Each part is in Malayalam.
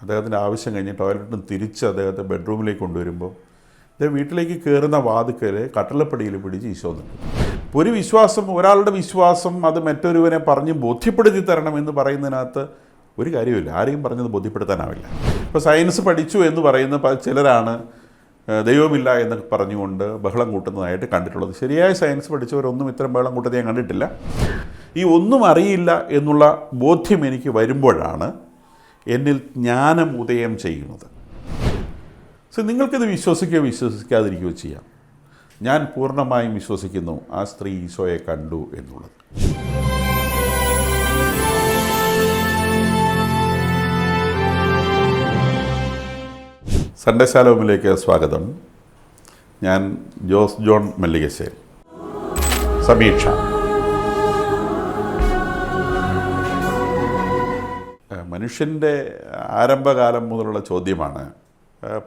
അദ്ദേഹത്തിൻ്റെ ആവശ്യം കഴിഞ്ഞ് ടോയ്ലറ്റിന് തിരിച്ച് അദ്ദേഹത്തെ ബെഡ്റൂമിലേക്ക് കൊണ്ടുവരുമ്പോൾ അദ്ദേഹം വീട്ടിലേക്ക് കയറുന്ന വാതുക്കൽ കട്ടളപ്പടിയിൽ പിടിച്ച് ഈശോ നിൽക്കും. ഇപ്പോൾ ഒരു വിശ്വാസം, ഒരാളുടെ വിശ്വാസം അത് മറ്റൊരുവനെ പറഞ്ഞ് ബോധ്യപ്പെടുത്തി തരണമെന്ന് പറയുന്നതിനകത്ത് ഒരു കാര്യമില്ല. ആരെയും പറഞ്ഞത് ബോധ്യപ്പെടുത്താനാവില്ല. ഇപ്പോൾ സയൻസ് പഠിച്ചു എന്ന് പറയുന്ന ചിലരാണ് ദൈവമില്ല എന്ന് പറഞ്ഞുകൊണ്ട് ബഹളം കൂട്ടുന്നതായിട്ട് കണ്ടിട്ടുള്ളത്. ശരിയായ സയൻസ് പഠിച്ചവരൊന്നും ഇത്തരം ബഹളം കൂട്ടുന്നത് ഞാൻ കണ്ടിട്ടില്ല. ഈ ഒന്നും അറിയില്ല എന്നുള്ള ബോധ്യം എനിക്ക് വരുമ്പോഴാണ് എന്നിൽ ജ്ഞാനം ഉദയം ചെയ്യുന്നത്. നിങ്ങൾക്കിത് വിശ്വസിക്കുകയോ വിശ്വസിക്കാതിരിക്കുകയോ ചെയ്യാം. ഞാൻ പൂർണ്ണമായും വിശ്വസിക്കുന്നു ആ സ്ത്രീ ഈശോയെ കണ്ടു എന്നുള്ളത്. സൺഡേ ശാലോമിലേക്ക് സ്വാഗതം. ഞാൻ ജോസ് ജോൺ മല്ലികശ്ശേരി. സമീക്ഷ. മനുഷ്യൻ്റെ ആരംഭകാലം മുതലുള്ള ചോദ്യമാണ്,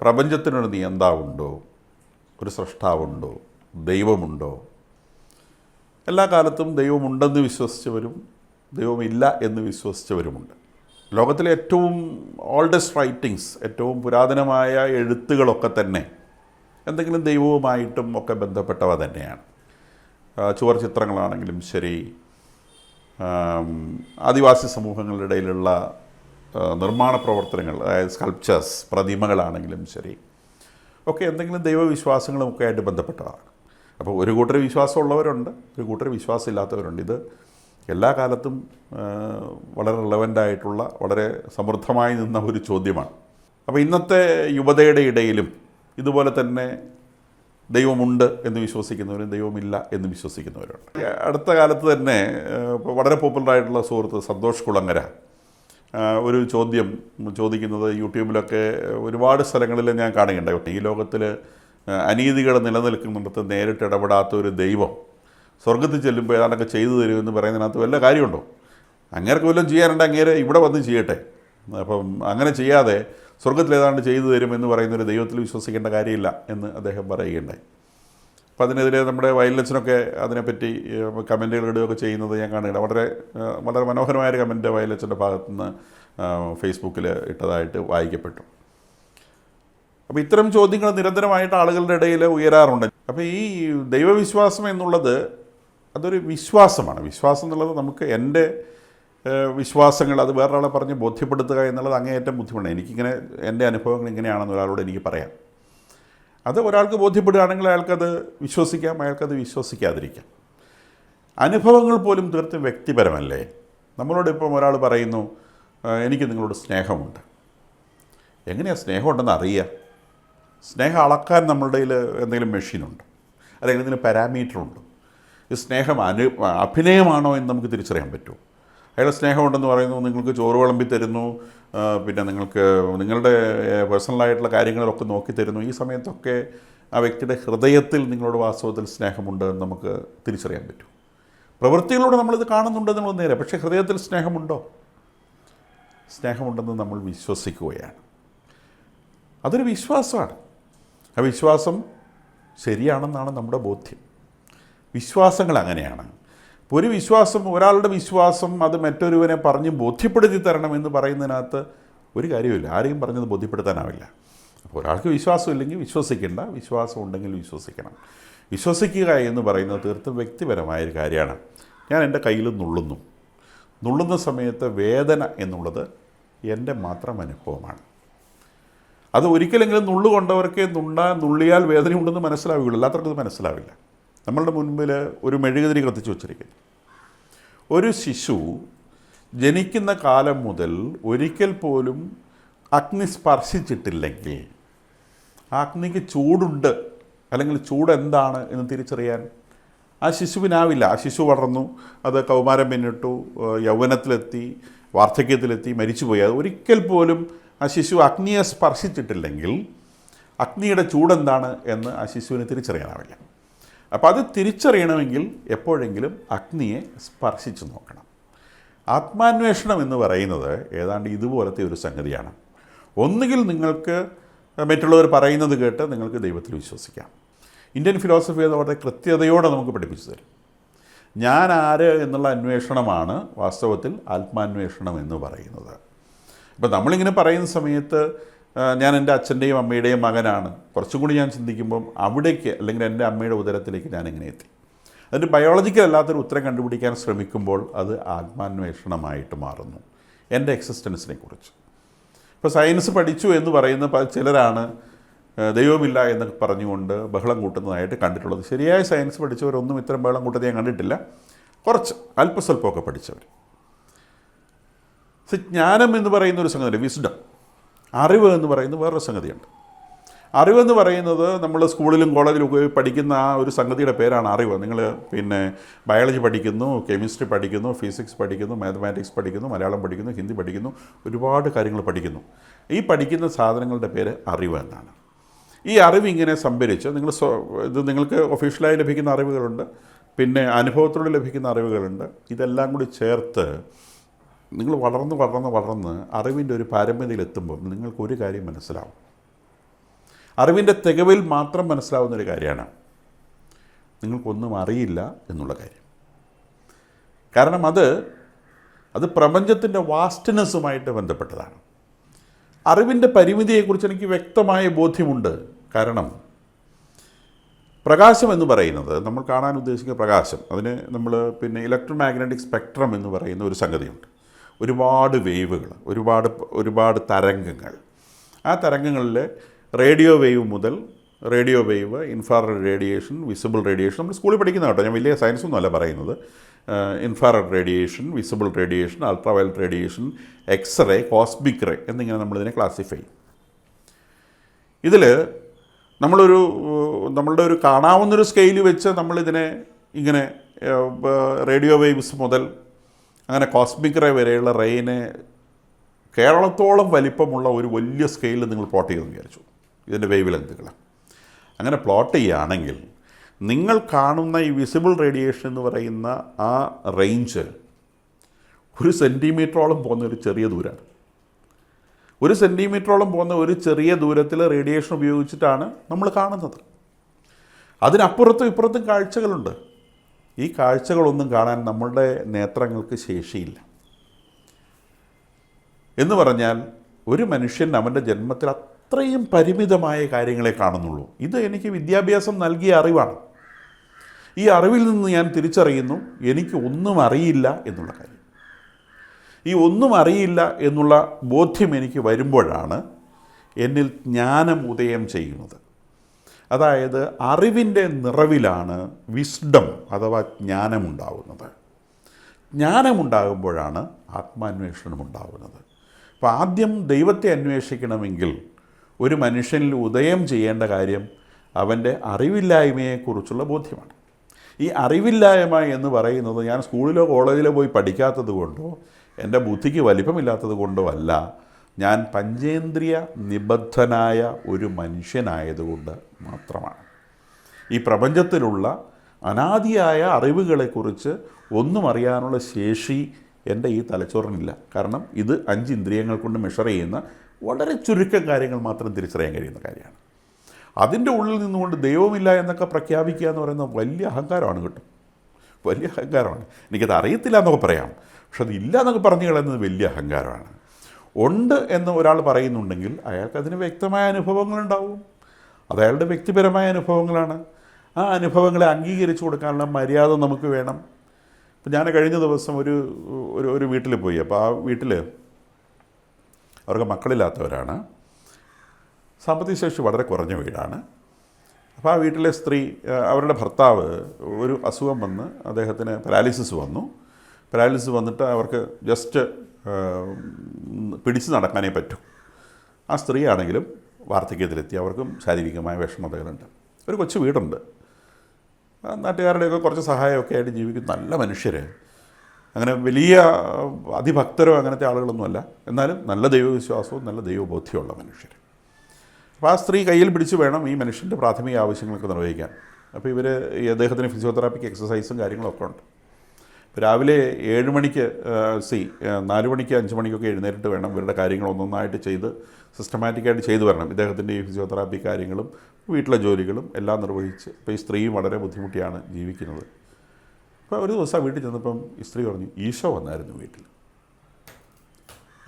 പ്രപഞ്ചത്തിനൊരു നിയന്താവുണ്ടോ, ഒരു സൃഷ്ടാവുണ്ടോ, ദൈവമുണ്ടോ? എല്ലാ കാലത്തും ദൈവമുണ്ടെന്ന് വിശ്വസിച്ചവരും ദൈവമില്ല എന്ന് വിശ്വസിച്ചവരുമുണ്ട്. ലോകത്തിലെ ഏറ്റവും ഓൾഡസ്റ്റ് റൈറ്റിങ്സ്, ഏറ്റവും പുരാതനമായ എഴുത്തുകളൊക്കെ തന്നെ എന്തെങ്കിലും ദൈവവുമായിട്ടും ഒക്കെ ബന്ധപ്പെട്ടവ തന്നെയാണ്. ചുവർ ചിത്രങ്ങളാണെങ്കിലും ശരി, ആദിവാസി സമൂഹങ്ങളുടെ ഇടയിലുള്ള നിർമ്മാണ പ്രവർത്തനങ്ങൾ, അതായത് സ്കൾപ്ചേഴ്സ്, പ്രതിമകളാണെങ്കിലും ശരി, ഒക്കെ എന്തെങ്കിലും ദൈവവിശ്വാസങ്ങളും ഒക്കെ ആയിട്ട് ബന്ധപ്പെട്ടതാണ്. അപ്പോൾ ഒരു കൂട്ടർ വിശ്വാസമുള്ളവരുണ്ട്, ഒരു കൂട്ടർ വിശ്വാസമില്ലാത്തവരുണ്ട്. ഇത് എല്ലാ കാലത്തും വളരെ റിലവൻ്റായിട്ടുള്ള, വളരെ സമൃദ്ധമായി നിന്ന ഒരു ചോദ്യമാണ്. അപ്പോൾ ഇന്നത്തെ യുവതയുടെ ഇടയിലും ഇതുപോലെ തന്നെ ദൈവമുണ്ട് എന്ന് വിശ്വസിക്കുന്നവരും ദൈവമില്ല എന്ന് വിശ്വസിക്കുന്നവരുണ്ട്. അടുത്ത കാലത്ത് തന്നെ വളരെ പോപ്പുലറായിട്ടുള്ള സുഹൃത്ത് സന്തോഷ് കുളങ്ങര ഒരു ചോദ്യം ചോദിക്കുന്നത് യൂട്യൂബിലൊക്കെ ഒരുപാട് സ്ഥലങ്ങളിൽ ഞാൻ കാണുകയുണ്ടായി. ഈ ലോകത്തിൽ അനീതികൾ നിലനിൽക്കുന്നിടത്ത് നേരിട്ട് ഇടപെടാത്ത ഒരു ദൈവം സ്വർഗത്തിൽ ചെല്ലുമ്പോൾ ഏതാണ്ടൊക്കെ ചെയ്തു തരുമെന്ന് പറയുന്നതിനകത്ത് വല്ല കാര്യമുണ്ടോ? അങ്ങേർക്ക് വല്ലതും ചെയ്യാനുണ്ട്, അങ്ങേരെ ഇവിടെ വന്ന് ചെയ്യട്ടെ. അപ്പം അങ്ങനെ ചെയ്യാതെ സ്വർഗത്തിൽ ഏതാണ്ട് ചെയ്തു തരുമെന്ന് പറയുന്നൊരു ദൈവത്തിൽ വിശ്വസിക്കേണ്ട കാര്യമില്ല എന്ന് അദ്ദേഹം പറയുകയുണ്ടായി. അപ്പം അതിനെതിരെ നമ്മുടെ വയലച്ചനൊക്കെ അതിനെപ്പറ്റി കമൻറ്റുകൾ ഇടുകയൊക്കെ ചെയ്യുന്നത് ഞാൻ കാണുകയുണ്ട്. വളരെ മനോഹരമായൊരു കമൻറ്റ് വയലച്ചൻ്റെ ഭാഗത്തുനിന്ന് ഫേസ്ബുക്കിൽ ഇട്ടതായിട്ട് വായിക്കപ്പെട്ടു. അപ്പോൾ ഇത്തരം ചോദ്യങ്ങൾ നിരന്തരമായിട്ട് ആളുകളുടെ ഇടയിൽ ഉയരാറുണ്ട്. അപ്പോൾ ഈ ദൈവവിശ്വാസം എന്നുള്ളത് അതൊരു വിശ്വാസമാണ്. വിശ്വാസം എന്നുള്ളത് നമുക്ക് എൻ്റെ വിശ്വാസങ്ങൾ അത് വേറൊരാളെ പറഞ്ഞ് ബോധ്യപ്പെടുത്തുക എന്നുള്ളത് അങ്ങേയറ്റം ബുദ്ധിമുട്ടാണ്. എനിക്കിങ്ങനെ എൻ്റെ അനുഭവങ്ങൾ ഇങ്ങനെയാണെന്ന് ഒരാളോട് എനിക്ക് പറയാം. അത് ഒരാൾക്ക് ബോധ്യപ്പെടുകയാണെങ്കിൽ അയാൾക്കത് വിശ്വസിക്കാം, അയാൾക്കത് വിശ്വസിക്കാതിരിക്കാം. അനുഭവങ്ങൾ പോലും തീർത്തും വ്യക്തിപരമല്ലേ. നമ്മളോട് ഇപ്പം ഒരാൾ പറയുന്നു, എനിക്ക് നിങ്ങളോട് സ്നേഹമുണ്ട്. എങ്ങനെയാണ് സ്നേഹമുണ്ടെന്ന് അറിയുക? സ്നേഹം അളക്കാൻ നമ്മളുടെ കയ്യിൽ എന്തെങ്കിലും മെഷീനുണ്ട്, അല്ലെങ്കിൽ എന്തെങ്കിലും പാരാമീറ്ററുണ്ട്? ഈ സ്നേഹം അഭിനയമാണോ എന്ന് നമുക്ക് തിരിച്ചറിയാൻ പറ്റുമോ? അയാൾ സ്നേഹമുണ്ടെന്ന് പറയുന്നു, നിങ്ങൾക്ക് ചോറ് വിളമ്പി തരുന്നു, പിന്നെ നിങ്ങൾക്ക് നിങ്ങളുടെ പേഴ്സണലായിട്ടുള്ള കാര്യങ്ങളൊക്കെ നോക്കി തരുന്നു. ഈ സമയത്തൊക്കെ ആ വ്യക്തിയുടെ ഹൃദയത്തിൽ നിങ്ങളോട് വാസ്തവത്തിൽ സ്നേഹമുണ്ട് എന്ന് നമുക്ക് തിരിച്ചറിയാൻ പറ്റും. പ്രവൃത്തികളിലൂടെ നമ്മളിത് കാണുന്നുണ്ടെന്നുള്ളത് നേരെ, പക്ഷേ ഹൃദയത്തിൽ സ്നേഹമുണ്ടോ? സ്നേഹമുണ്ടെന്ന് നമ്മൾ വിശ്വസിക്കുകയാണ്. അതൊരു വിശ്വാസമാണ്. ആ വിശ്വാസം ശരിയാണെന്നാണ് നമ്മുടെ ബോധ്യം. വിശ്വാസങ്ങൾ അങ്ങനെയാണ്. ഇപ്പോൾ ഒരു വിശ്വാസം, ഒരാളുടെ വിശ്വാസം അത് മറ്റൊരുവനെ പറഞ്ഞ് ബോധ്യപ്പെടുത്തി തരണമെന്ന് പറയുന്നതിനകത്ത് ഒരു കാര്യമില്ല. ആരെയും പറഞ്ഞത് ബോധ്യപ്പെടുത്താനാവില്ല. അപ്പോൾ ഒരാൾക്ക് വിശ്വാസം ഇല്ലെങ്കിൽ വിശ്വസിക്കേണ്ട, വിശ്വാസം ഉണ്ടെങ്കിൽ വിശ്വസിക്കണം. വിശ്വസിക്കുക എന്ന് പറയുന്നത് തീർത്തും വ്യക്തിപരമായൊരു കാര്യമാണ്. ഞാൻ എൻ്റെ കയ്യിൽ നുള്ളുന്ന സമയത്ത് വേദന എന്നുള്ളത് എൻ്റെ മാത്രം അനുഭവമാണ്. അത് ഒരിക്കലെങ്കിലും നുള്ളുകൊണ്ടവർക്ക് നുള്ളിയാൽ വേദനയുണ്ടെന്ന് മനസ്സിലാവുകയുള്ളൂ, അല്ലാത്തവർക്ക് അത് മനസ്സിലാവില്ല. നമ്മളുടെ മുൻപിൽ ഒരു മെഴുകുതിരി കത്തിച്ച് വച്ചിരിക്കുന്നു. ഒരു ശിശു ജനിക്കുന്ന കാലം മുതൽ ഒരിക്കൽ പോലും അഗ്നി സ്പർശിച്ചിട്ടില്ലെങ്കിൽ ആ അഗ്നിക്ക് ചൂടുണ്ട്, അല്ലെങ്കിൽ ചൂട് എന്താണ് എന്ന് തിരിച്ചറിയാൻ ആ ശിശുവിനാവില്ല. ആ ശിശു വളർന്നു, അത് കൗമാരം പിന്നിട്ടു, യൗവനത്തിലെത്തി, വാർദ്ധക്യത്തിലെത്തി, മരിച്ചുപോയി. അത് ഒരിക്കൽ പോലും ആ ശിശു അഗ്നിയെ സ്പർശിച്ചിട്ടില്ലെങ്കിൽ അഗ്നിയുടെ ചൂടെന്താണ് എന്ന് ആ ശിശുവിന് തിരിച്ചറിയാനാവില്ല. അപ്പോൾ അത് തിരിച്ചറിയണമെങ്കിൽ എപ്പോഴെങ്കിലും അഗ്നിയെ സ്പർശിച്ച് നോക്കണം. ആത്മാന്വേഷണം എന്ന് പറയുന്നത് ഏതാണ്ട് ഇതുപോലത്തെ ഒരു സംഗതിയാണ്. ഒന്നുകിൽ നിങ്ങൾക്ക് മറ്റുള്ളവർ പറയുന്നത് കേട്ട് നിങ്ങൾക്ക് ദൈവത്തിൽ വിശ്വസിക്കാം. ഇന്ത്യൻ ഫിലോസഫി അത് വളരെ കൃത്യതയോടെ നമുക്ക് പഠിപ്പിച്ചു തരും. ഞാൻ ആര് എന്നുള്ള അന്വേഷണമാണ് വാസ്തവത്തിൽ ആത്മാന്വേഷണം എന്ന് പറയുന്നത്. അപ്പോൾ നമ്മളിങ്ങനെ പറയുന്ന സമയത്ത് ഞാൻ എൻ്റെ അച്ഛൻ്റെയും അമ്മയുടെയും മകനാണ്, കുറച്ചും കൂടി ഞാൻ ചിന്തിക്കുമ്പം അവിടേക്ക് അല്ലെങ്കിൽ എൻ്റെ അമ്മയുടെ ഉദരത്തിലേക്ക് ഞാൻ എങ്ങനെ എത്തി? അതിൻ്റെ ബയോളജിക്കൽ അല്ലാത്തൊരു ഉത്തരം കണ്ടുപിടിക്കാൻ ശ്രമിക്കുമ്പോൾ അത് ആത്മാന്വേഷണമായിട്ട് മാറുന്നു എൻ്റെ എക്സിസ്റ്റൻസിനെ കുറിച്ച്. ഇപ്പോൾ സയൻസ് പഠിച്ചു എന്ന് പറയുന്ന ചിലരാണ് ദൈവമില്ല എന്ന് പറഞ്ഞുകൊണ്ട് ബഹളം കൂട്ടുന്നതായിട്ട് കണ്ടിട്ടുള്ളത്. ശരിയായ സയൻസ് പഠിച്ചവരൊന്നും ഇത്തരം ബഹളം കൂട്ടത്തെ ഞാൻ കണ്ടിട്ടില്ല. കുറച്ച് അല്പസ്വല്പമൊക്കെ പഠിച്ചവർ. ജ്ഞാനം എന്ന് പറയുന്ന ഒരു സംഗതിയുണ്ട്, വിസ്ഡം. അറിവ് എന്ന് പറയുന്നത് വേറൊരു സംഗതിയുണ്ട്. അറിവെന്ന് പറയുന്നത് നമ്മൾ സ്കൂളിലും കോളേജിലും ഒക്കെ പഠിക്കുന്ന ആ ഒരു സംഗതിയുടെ പേരാണ് അറിവ്. നിങ്ങൾ ബയോളജി പഠിക്കുന്നു, കെമിസ്ട്രി പഠിക്കുന്നു, ഫിസിക്സ് പഠിക്കുന്നു, മാത്തമാറ്റിക്സ് പഠിക്കുന്നു, മലയാളം പഠിക്കുന്നു, ഹിന്ദി പഠിക്കുന്നു, ഒരുപാട് കാര്യങ്ങൾ പഠിക്കുന്നു. ഈ പഠിക്കുന്ന സാധനങ്ങളുടെ പേര് അറിവ് എന്നാണ്. ഈ അറിവ് ഇങ്ങനെ സംഭരിച്ച് ഇത് നിങ്ങൾക്ക് ഒഫീഷ്യലായി ലഭിക്കുന്ന അറിവുകളുണ്ട്, പിന്നെ അനുഭവത്തോടെ ലഭിക്കുന്ന അറിവുകളുണ്ട്. ഇതെല്ലാം കൂടി ചേർത്ത് നിങ്ങൾ വളർന്ന് അറിവിൻ്റെ ഒരു പാരമ്യതയിലെത്തുമ്പം നിങ്ങൾക്കൊരു കാര്യം മനസ്സിലാവും. അറിവിൻ്റെ തികവിൽ മാത്രം മനസ്സിലാവുന്നൊരു കാര്യമാണ് നിങ്ങൾക്കൊന്നും അറിയില്ല എന്നുള്ള കാര്യം. കാരണം അത് പ്രപഞ്ചത്തിൻ്റെ വാസ്റ്റ്നെസ്സുമായിട്ട് ബന്ധപ്പെട്ടതാണ്. അറിവിൻ്റെ പരിമിതിയെക്കുറിച്ച് എനിക്ക് വ്യക്തമായ ബോധ്യമുണ്ട്. കാരണം പ്രകാശം എന്ന് പറയുന്നത്, നമ്മൾ കാണാൻ ഉദ്ദേശിക്കുന്ന പ്രകാശം, അതിന് നമ്മൾ ഇലക്ട്രോ മാഗ്നറ്റിക് സ്പെക്ട്രം എന്ന് പറയുന്ന ഒരു സംഗതിയുണ്ട്. ഒരുപാട് വേവുകൾ, ഒരുപാട് തരംഗങ്ങൾ. ആ തരംഗങ്ങളിൽ റേഡിയോ വേവ് മുതൽ radio wave, infrared radiation, visible radiation, നമ്മൾ സ്കൂളിൽ പഠിക്കുന്ന കേട്ടോ, ഞാൻ വലിയ സയൻസൊന്നും അല്ല പറയുന്നത്. Infrared radiation, visible radiation, ultraviolet radiation, X-ray, cosmic ray എന്നിങ്ങനെ നമ്മളിതിനെ ക്ലാസിഫൈ ചെയ്യും. ഇതിൽ നമ്മളുടെ ഒരു കാണാവുന്നൊരു സ്കെയിൽ വെച്ച് നമ്മളിതിനെ ഇങ്ങനെ റേഡിയോ വേവ്സ് മുതൽ അങ്ങനെ കോസ്മിക് റേ വരെയുള്ള റേയിനെ കേരളത്തോളം വലിപ്പമുള്ള ഒരു വലിയ സ്കെയിലിൽ നിങ്ങൾ പ്ലോട്ട് ചെയ്തെന്ന് വിചാരിച്ചു, ഇതിൻ്റെ വേവ് ലെങ്തുകൾ. അങ്ങനെ പ്ലോട്ട് ചെയ്യുകയാണെങ്കിൽ നിങ്ങൾ കാണുന്ന ഈ വിസിബിൾ റേഡിയേഷൻ എന്ന് പറയുന്ന ആ റേഞ്ച് 1 സെൻറ്റിമീറ്ററോളം പോകുന്ന ഒരു ചെറിയ ദൂരമാണ്. 1 സെൻറ്റിമീറ്ററോളം പോകുന്ന ഒരു ചെറിയ ദൂരത്തിൽ റേഡിയേഷൻ ഉപയോഗിച്ചിട്ടാണ് നമ്മൾ കാണുന്നത്. അതിനപ്പുറത്തും ഇപ്പുറത്തും കാഴ്ചകളുണ്ട്. ഈ കാഴ്ചകളൊന്നും കാണാൻ നമ്മളുടെ നേത്രങ്ങൾക്ക് ശേഷിയില്ല. എന്ന് പറഞ്ഞാൽ ഒരു മനുഷ്യൻ അവൻ്റെ ജന്മത്തിൽ അത്രയും പരിമിതമായ കാര്യങ്ങളെ കാണുന്നുള്ളൂ. ഇത് എനിക്ക് വിദ്യാഭ്യാസം നൽകിയ അറിവാണ്. ഈ അറിവിൽ നിന്ന് ഞാൻ തിരിച്ചറിയുന്നു എനിക്ക് ഒന്നും അറിയില്ല എന്നുള്ള കാര്യം. ഈ ഒന്നും അറിയില്ല എന്നുള്ള ബോധ്യം എനിക്ക് വരുമ്പോഴാണ് എന്നിൽ ജ്ഞാനം ഉദയം ചെയ്യുന്നത്. അതായത് അറിവിൻ്റെ നിറവിലാണ് വിസ്ഡം അഥവാ ജ്ഞാനമുണ്ടാകുന്നത്. ജ്ഞാനമുണ്ടാകുമ്പോഴാണ് ആത്മാന്വേഷണം ഉണ്ടാകുന്നത്. അപ്പോൾ ആദ്യം ദൈവത്തെ അന്വേഷിക്കണമെങ്കിൽ ഒരു മനുഷ്യനിൽ ഉദയം ചെയ്യേണ്ട കാര്യം അവൻ്റെ അറിവില്ലായ്മയെക്കുറിച്ചുള്ള ബോധ്യമാണ്. ഈ അറിവില്ലായ്മ എന്ന് പറയുന്നത് ഞാൻ സ്കൂളിലോ കോളേജിലോ പോയി പഠിക്കാത്തത് കൊണ്ടോ എൻ്റെ ബുദ്ധിക്ക് വലിപ്പമില്ലാത്തത് കൊണ്ടോ അല്ല, ഞാൻ പഞ്ചേന്ദ്രിയ നിബദ്ധനായ ഒരു മനുഷ്യനായതുകൊണ്ട് മാത്രമാണ്. ഈ പ്രപഞ്ചത്തിലുള്ള അനാദിയായ അറിവുകളെക്കുറിച്ച് ഒന്നും അറിയാനുള്ള ശേഷി എൻ്റെ ഈ തലച്ചോറിനില്ല. കാരണം ഇത് 5 ഇന്ദ്രിയങ്ങൾ കൊണ്ട് മെഷർ ചെയ്യുന്ന വളരെ ചുരുക്കം കാര്യങ്ങൾ മാത്രം തിരിച്ചറിയാൻ കഴിയുന്ന കാര്യമാണ്. അതിൻ്റെ ഉള്ളിൽ നിന്നുകൊണ്ട് ദൈവമില്ല എന്നൊക്കെ പ്രഖ്യാപിക്കുക എന്ന് പറയുന്നത് വലിയ അഹങ്കാരമാണ് കേട്ടോ, വലിയ അഹങ്കാരമാണ്. എനിക്കത് അറിയത്തില്ല എന്നൊക്കെ പറയാം, പക്ഷെ അതില്ല എന്നൊക്കെ പറഞ്ഞു കളയുന്നത് വലിയ അഹങ്കാരമാണ്. ഉണ്ട് എന്ന് ഒരാൾ പറയുന്നുണ്ടെങ്കിൽ അയാൾക്ക് അതിന് വ്യക്തമായ അനുഭവങ്ങളുണ്ടാവും. അത് അയാളുടെ വ്യക്തിപരമായ അനുഭവങ്ങളാണ്. ആ അനുഭവങ്ങളെ അംഗീകരിച്ചു കൊടുക്കാനുള്ള മര്യാദ നമുക്ക് വേണം. ഇപ്പം ഞാൻ കഴിഞ്ഞ ദിവസം ഒരു വീട്ടിൽ പോയി. അപ്പോൾ ആ വീട്ടിൽ അവർക്ക് മക്കളില്ലാത്തവരാണ്, സാമ്പത്തിക ശേഷി വളരെ കുറഞ്ഞ വീടാണ്. അപ്പോൾ ആ വീട്ടിലെ സ്ത്രീ, അവരുടെ ഭർത്താവ് ഒരു അസുഖം വന്ന് അദ്ദേഹത്തിന് പാരാലിസിസ് വന്നു. പാരാലിസിസ് വന്നിട്ട് അവർക്ക് ജസ്റ്റ് പിടിച്ച് നടക്കാനേ പറ്റൂ. ആ സ്ത്രീ ആണെങ്കിലും വാർദ്ധക്യത്തിലെത്തി, അവർക്കും ശാരീരികമായ വിഷമതകളുണ്ട്. ഒരു കൊച്ചു വീടുണ്ട്. നാട്ടുകാരുടെയൊക്കെ കുറച്ച് സഹായമൊക്കെ ആയിട്ട് ജീവിക്കുന്ന നല്ല മനുഷ്യർ, അങ്ങനെ വലിയ അതിഭക്തരോ അങ്ങനത്തെ ആളുകളൊന്നുമല്ല, എന്നാലും നല്ല ദൈവവിശ്വാസവും നല്ല ദൈവബോധ്യമുള്ള മനുഷ്യർ. അപ്പോൾ ആ സ്ത്രീ കയ്യിൽ പിടിച്ച് വേണം ഈ മനുഷ്യൻ്റെ പ്രാഥമിക ആവശ്യങ്ങളൊക്കെ നിർവഹിക്കാൻ. അപ്പോൾ ഈ അദ്ദേഹത്തിന് ഫിസിയോതെറാപ്പിക്ക് എക്സസൈസും കാര്യങ്ങളൊക്കെ ഉണ്ട്. ഇപ്പോൾ രാവിലെ 7 മണിക്ക് 4 മണിക്ക് 5 മണിക്കൊക്കെ എഴുന്നേറ്റ് വേണം ഇവരുടെ കാര്യങ്ങൾ ഒന്നൊന്നായിട്ട് ചെയ്ത് സിസ്റ്റമാറ്റിക്കായിട്ട് ചെയ്തു വരണം. ഇദ്ദേഹത്തിൻ്റെ ഈ ഫിസിയോതെറാപ്പി കാര്യങ്ങളും വീട്ടിലെ ജോലികളും എല്ലാം നിർവഹിച്ച്. ഇപ്പോൾ ഈ സ്ത്രീയും വളരെ ബുദ്ധിമുട്ടിയാണ് ജീവിക്കുന്നത്. അപ്പോൾ ഒരു ദിവസം വീട്ടിൽ ചെന്നപ്പം ഈ സ്ത്രീ പറഞ്ഞു, ഈശോ വന്നായിരുന്നു വീട്ടിൽ.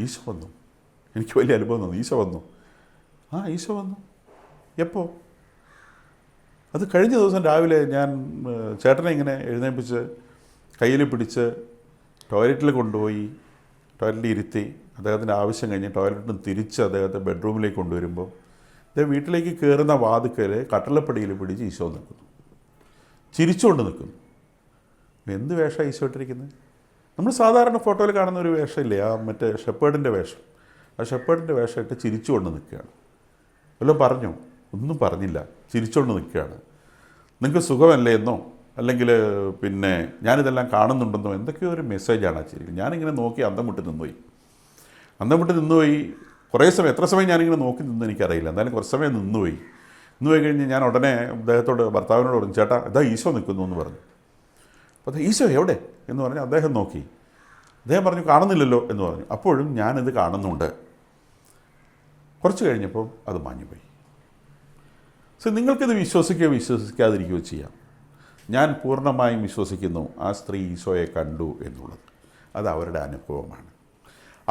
ഈശോ വന്നു. എനിക്ക് വലിയ അനുഭവം തോന്നി. ഈശോ വന്നു. ആ ഈശോ വന്നു. എപ്പോൾ? അത് കഴിഞ്ഞ ദിവസം രാവിലെ ഞാൻ ചേട്ടനെ ഇങ്ങനെ എഴുന്നേൽപ്പിച്ച് കയ്യിൽ പിടിച്ച് ടോയ്ലറ്റിൽ കൊണ്ടുപോയി, ടോയ്ലറ്റിൽ ഇരുത്തി, അദ്ദേഹത്തിൻ്റെ ആവശ്യം കഴിഞ്ഞ് ടോയ്ലറ്റിൽ നിന്ന് തിരിച്ച് അദ്ദേഹത്തെ ബെഡ്റൂമിലേക്ക് കൊണ്ടുവരുമ്പോൾ അദ്ദേഹം വീട്ടിലേക്ക് കയറുന്ന വാതിക്കൽ കട്ടളപ്പടിയിൽ പിടിച്ച് ഈശോ നിൽക്കുന്നു, ചിരിച്ചുകൊണ്ട് നിൽക്കുന്നു. എന്ത് വേഷമാണ് ഈശോ ഇട്ടിരിക്കുന്നത്? നമ്മൾ സാധാരണ ഫോട്ടോയിൽ കാണുന്ന ഒരു വേഷമില്ലേ, ആ മറ്റേ ഷെപ്പേർഡിൻ്റെ വേഷം. ആ ഷെപ്പേർഡിൻ്റെ വേഷം ഇട്ട് ചിരിച്ചുകൊണ്ട് നിൽക്കുകയാണ്. വല്ലതും പറഞ്ഞോ? ഒന്നും പറഞ്ഞില്ല, ചിരിച്ചുകൊണ്ട് നിൽക്കുകയാണ്. നിങ്ങൾക്ക് സുഖമല്ലേ എന്നോ അല്ലെങ്കിൽ പിന്നെ ഞാനിതെല്ലാം കാണുന്നുണ്ടെന്നോ എന്തൊക്കെയോ ഒരു മെസ്സേജാണ് ആ ചിരി. ഞാനിങ്ങനെ നോക്കി അന്തം വിട്ട് നിന്നുപോയി. കുറേ സമയം, എത്ര സമയം ഞാനിങ്ങനെ നോക്കി നിന്ന് എനിക്കറിയില്ല, എന്തായാലും കുറച്ച് സമയം നിന്നുപോയി കഴിഞ്ഞ് ഞാൻ ഉടനെ അദ്ദേഹത്തോട്, ഭർത്താവിനോട് പറഞ്ഞു, ചേട്ടാ ഇതാ ഈശോ നിൽക്കുന്നു എന്ന് പറഞ്ഞു. അപ്പോൾ അത് ഈശോ എവിടെ എന്ന് പറഞ്ഞ് അദ്ദേഹം നോക്കി. അദ്ദേഹം പറഞ്ഞു കാണുന്നില്ലല്ലോ എന്ന് പറഞ്ഞു. അപ്പോഴും ഞാനിത് കാണുന്നുണ്ട്. കുറച്ച് കഴിഞ്ഞപ്പോൾ അത് മാഞ്ഞുപോയി. സോ നിങ്ങൾക്കിത് വിശ്വസിക്കുകയോ വിശ്വസിക്കാതിരിക്കുകയോ ചെയ്യാം. ഞാൻ പൂർണ്ണമായും വിശ്വസിക്കുന്നു ആ സ്ത്രീ ഈശോയെ കണ്ടു എന്നുള്ളത്. അത് അവരുടെ അനുഭവമാണ്.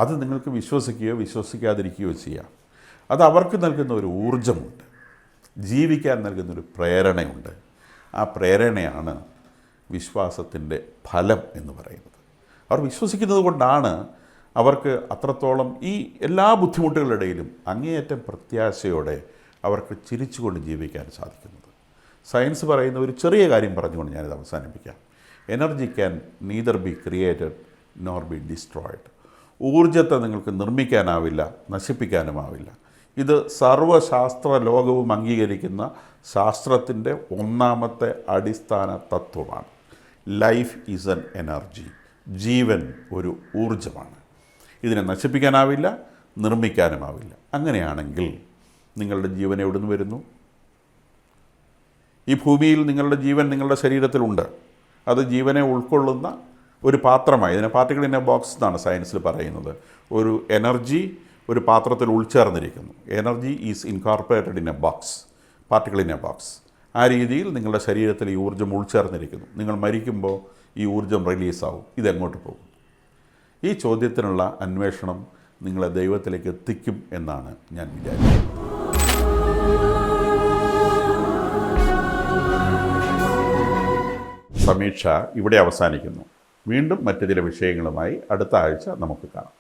അത് നിങ്ങൾക്ക് വിശ്വസിക്കുകയോ വിശ്വസിക്കാതിരിക്കുകയോ ചെയ്യാം. അത് അവർക്ക് നൽകുന്ന ഒരു ഊർജ്ജമുണ്ട്, ജീവിക്കാൻ നൽകുന്നൊരു പ്രേരണയുണ്ട്. ആ പ്രേരണയാണ് വിശ്വാസത്തിൻ്റെ ഫലം എന്ന് പറയുന്നത്. അവർ വിശ്വസിക്കുന്നത് കൊണ്ടാണ് അവർക്ക് അത്രത്തോളം ഈ എല്ലാ ബുദ്ധിമുട്ടുകളുടെ ഇടയിലും അങ്ങേയറ്റം പ്രത്യാശയോടെ അവർക്ക് ചിരിച്ചുകൊണ്ട് ജീവിക്കാൻ സാധിക്കുന്നത്. സയൻസ് പറയുന്ന ഒരു ചെറിയ കാര്യം പറഞ്ഞുകൊണ്ട് ഞാനിത് അവസാനിപ്പിക്കാം. Energy can neither be created nor B destroyed. ഊർജ്ജത്തെ നിങ്ങൾക്ക് നിർമ്മിക്കാനാവില്ല, നശിപ്പിക്കാനുമാവില്ല. ഇത് സർവ്വശാസ്ത്ര ലോകവും അംഗീകരിക്കുന്ന ശാസ്ത്രത്തിൻ്റെ ഒന്നാമത്തെ അടിസ്ഥാന തത്വമാണ്. Life is an energy. ജീവൻ ഒരു ഊർജ്ജമാണ്. ഇതിനെ നശിപ്പിക്കാനാവില്ല, നിർമ്മിക്കാനുമാവില്ല. അങ്ങനെയാണെങ്കിൽ നിങ്ങളുടെ ജീവൻ എവിടെ നിന്ന് വരുന്നു? ഈ ഭൂമിയിൽ നിങ്ങളുടെ ജീവൻ നിങ്ങളുടെ ശരീരത്തിലുണ്ട്. അത് ജീവനെ ഉൾക്കൊള്ളുന്ന ഒരു പാത്രമായി, ഇതിനെ പാർട്ടിക്കിൾ ഇൻ എ ബോക്സ് എന്നാണ് സയൻസിൽ പറയുന്നത്. ഒരു എനർജി ഒരു പാത്രത്തിൽ ഉൾച്ചേർന്നിരിക്കുന്നു. Energy is incorporated in a box, particle in a box. ആ രീതിയിൽ നിങ്ങളുടെ ശരീരത്തിൽ ഈ ഊർജ്ജം ഉൾച്ചേർന്നിരിക്കുന്നു. നിങ്ങൾ മരിക്കുമ്പോൾ ഈ ഊർജ്ജം റിലീസാവും. ഇതെങ്ങോട്ട് പോകും? ഈ ചോദ്യത്തിനുള്ള അന്വേഷണം നിങ്ങളെ ദൈവത്തിലേക്ക് എത്തിക്കും എന്നാണ് ഞാൻ വിചാരിക്കുന്നത്. സമീക്ഷ ഇവിടെ അവസാനിക്കുന്നു. വീണ്ടും മറ്റു ചില വിഷയങ്ങളുമായി അടുത്ത ആഴ്ച നമുക്ക് കാണാം.